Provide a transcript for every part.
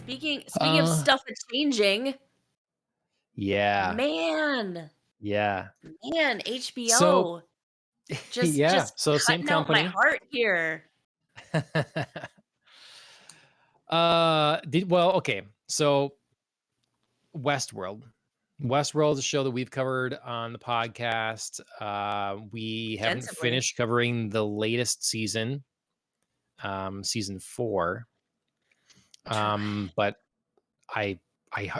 Speaking of Uh, stuff that's changing, yeah, man, yeah. man, So HBO just yeah, just so same cutting out my company. heart here. Okay. So Westworld. Westworld is a show that we've covered on the podcast. We haven't Extensively. finished covering the latest season, season 4. Try But I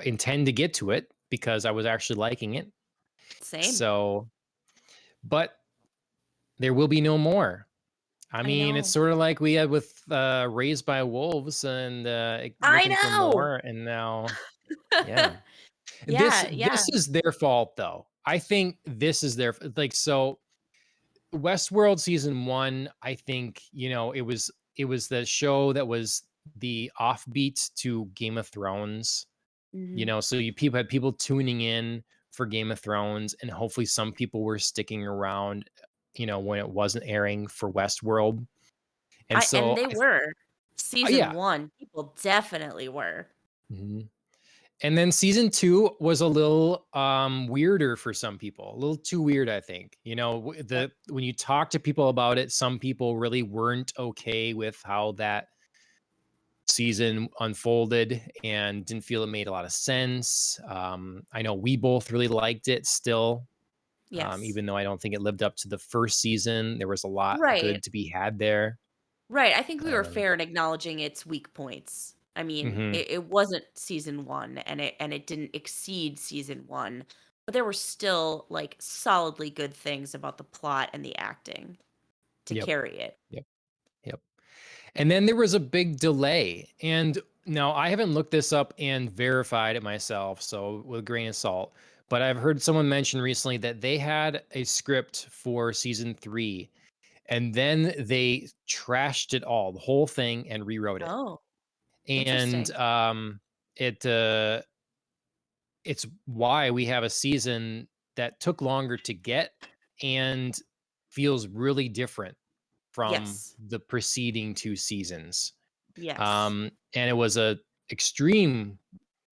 intend to get to it because I was actually liking it. Same. So, but there will be no more. I I mean, it's know. sort of like we had with Raised by Wolves and I looking for know. more, and now, yeah, this Yeah, this yeah. is their fault, though. I think this is their like so. Westworld season 1, I think it was the show that was the offbeat to Game of Thrones. Mhm. So you people had people tuning in for Game of Thrones, and hopefully some people were sticking around, when it wasn't airing for Westworld. And And so they were. Season yeah. 1, people definitely were. Mhm. And then season 2 was a little weirder for some people. A little too weird, I think. Yep. The when you talk to people about it, some people really weren't okay with how that season unfolded and didn't feel it made a lot of sense. I know we both really liked it still, Yes. even though I don't think it lived up to the first season. There was a lot Right. good to be had there. Right, I think we were Um, fair in acknowledging its weak points. I mean, mhm. it wasn't season 1 and it didn't exceed season 1, but there were still, like, solidly good things about the plot and the acting to Yep. carry it. Yep. Yep. And then there was a big delay. And now I haven't looked this up and verified it myself, so with a grain of salt. But I've heard someone mention recently that they had a script for season 3, and then they trashed it all, the whole thing, and rewrote it. Oh, And interesting. it it's why we have a season that took longer to get and feels really different from Yes. the preceding 2 seasons. Yes. And it was a extreme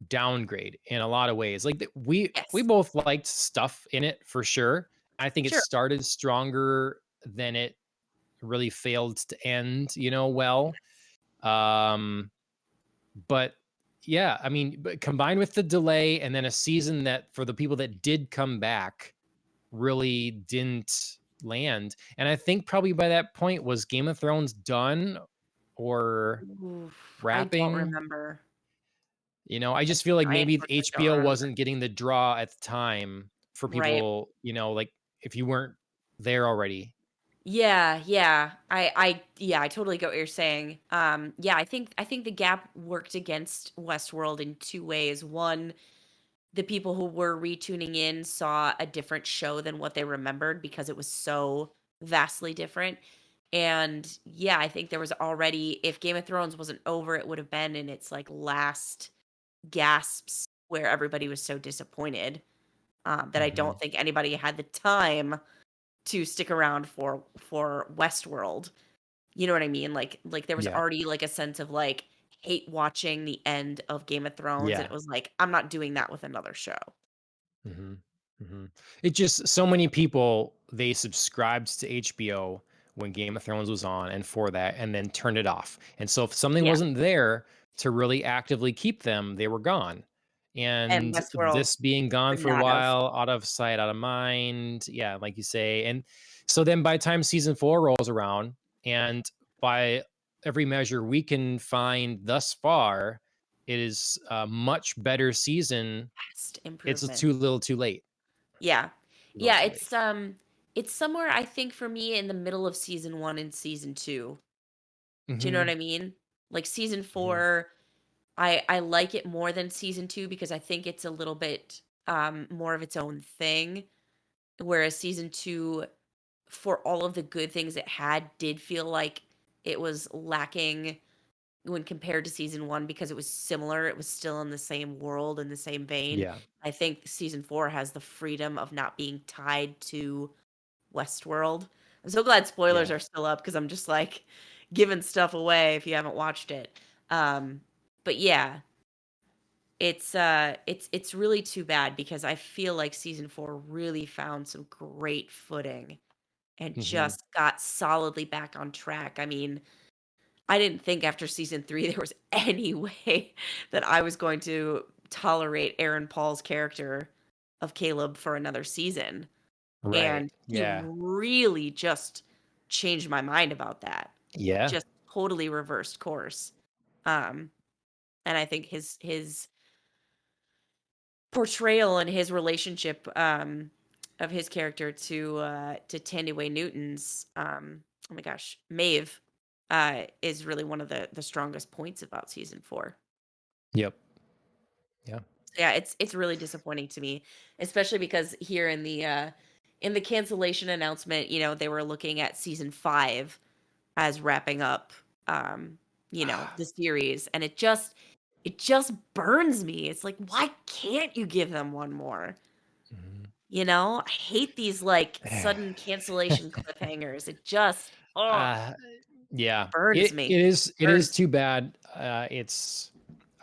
downgrade in a lot of ways. Like we Yes. both liked stuff in it for sure. I think it Sure. started stronger than it really failed to end, well. Um, but yeah, I mean, but combined with the delay and then a season that for the people that did come back really didn't land. And I think probably by that point was Game of Thrones done or Oof, I don't wrapping. remember. I just feel like I maybe unfortunately don't HBO remember. wasn't getting the draw at the time for Right. people, like if you weren't there already. Yeah, yeah. I totally get what you're saying. Yeah, I think the gap worked against Westworld in 2 ways. One, the people who were retuning in saw a different show than what they remembered because it was so vastly different. And yeah, I think there was already if Game of Thrones wasn't over, it would have been in its like last gasps where everybody was so disappointed that I don't Mhm. think anybody had the time to stick around for Westworld. You know what I mean? Like there was Yeah. already like a sense of like hate watching the end of Game of Thrones and it Yeah. was like I'm not doing that with another show. Mhm. Mhm. It just so many people, they subscribed to HBO when Game of Thrones was on and for that, and then turned it off. And so if something Yeah. wasn't there to really actively keep them, they were gone. And And Westworld this being gone would for a not have. while, out of sight, out of mind. Yeah, like you say. And so then by the time season 4 rolls around, and by every measure we can find thus far, it is a much better season. Vast It's improvement. too little too late. Yeah. Too little Yeah, too late. it's somewhere I think for me in the middle of season 1 and season 2. Do you know what Mhm. I mean? Like season Mhm. 4, I like it more than season 2 because I think it's a little bit more of its own thing, whereas season 2 for all of the good things it had did feel like it was lacking when compared to season 1 because it was similar, it was still in the same world, in the same vein. Yeah. I think season 4 has the freedom of not being tied to Westworld. I'm so glad spoilers Yeah. are still up because 'cause I'm just, like, giving stuff away if you haven't watched it. Um, but yeah. it's really too bad because I feel like season 4 really found some great footing and Hmm. just got solidly back on track. I mean, I didn't think after season 3 there was any way that I was going to tolerate Aaron Paul's character of Caleb for another season, Right. and he Yeah. really just changed my mind about that. Yeah. Just totally reversed course. Um, and I think his portrayal and his relationship, of his character to Tandyway Newton's, oh my gosh, Maeve, is really one of the strongest points about season 4. Yep. Yeah. Yeah, it's really disappointing to me, especially because here in the cancellation announcement, they were looking at season 5 as wrapping up, um, the series, and it just burns me. It's like, why can't you give them one more? Mhm. I hate these like sudden cancellation cliffhangers. It just Uh, yeah, burns it me. it is Burns. too bad. It's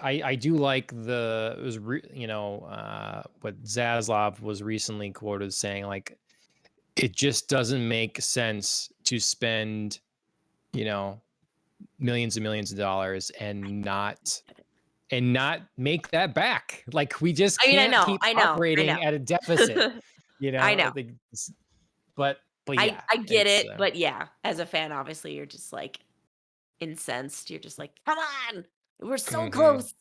I do like it was what Zaslav was recently quoted saying, like, it just doesn't make sense to spend, you know millions and millions of dollars and not make that back. Like, we just I mean, I can't know, keep I know, I operating at a deficit. know. I know. Like, but I yeah, I get it's it, but yeah, as a fan, obviously, you're just like incensed. You're just like, come on, we're so mhm. close.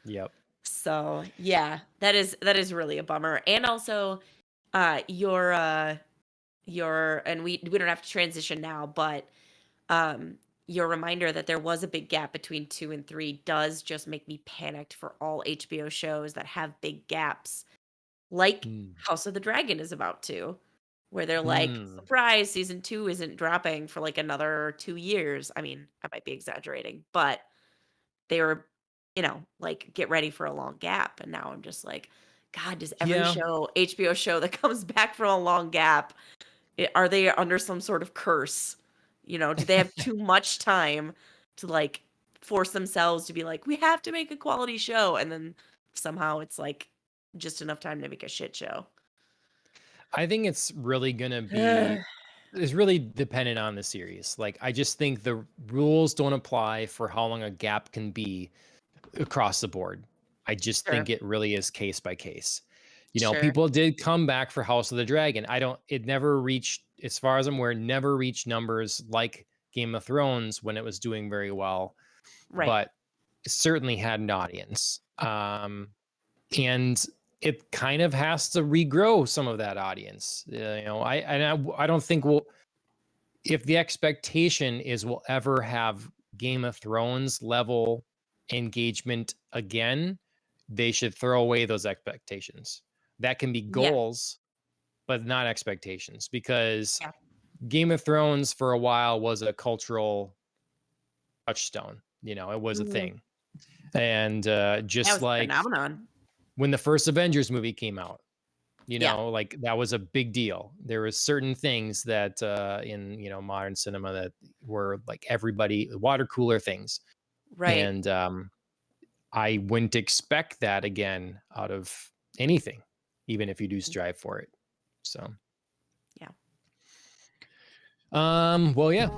Yep. So yeah, that is really a bummer. And also, your and we don't have to transition now, but um your reminder that there was a big gap between 2 and 3 does just make me panicked for all HBO shows that have big gaps, like Mm. House of the Dragon is about to, where they're like, Hmm. surprise, season 2 isn't dropping for like another 2 years. I mean, I might be exaggerating, but they were, like, get ready for a long gap. And now I'm just like, God, does every Yeah. show, HBO show that comes back from a long gap, are they under some sort of curse? Do they have too much time to like force themselves to be like, we have to make a quality show? And then somehow it's like just enough time to make a shit show. I think it's really dependent on the series. Like, I just think the rules don't apply for how long a gap can be across the board. I just think Sure. it really is case by case. Sure. People did come back for House of the Dragon. It never reached, as far as I'm aware, never reached numbers like Game of Thrones when it was doing very well, Right. but it certainly had an audience. And it kind of has to regrow some of that audience. I don't think if the expectation is we'll ever have Game of Thrones level engagement again, they should throw away those expectations. That can be Yeah. goals, but not expectations, because Yeah. Game of Thrones for a while was a cultural touchstone. It was a Mhm. thing. And That just was a like phenomenon. when the first Avengers movie came out, Yeah. like, that was a big deal. There was certain things that in modern cinema that were like everybody water cooler things, Right. and I wouldn't expect that again out of anything, even if you do strive for it. So, Yeah. well, yeah.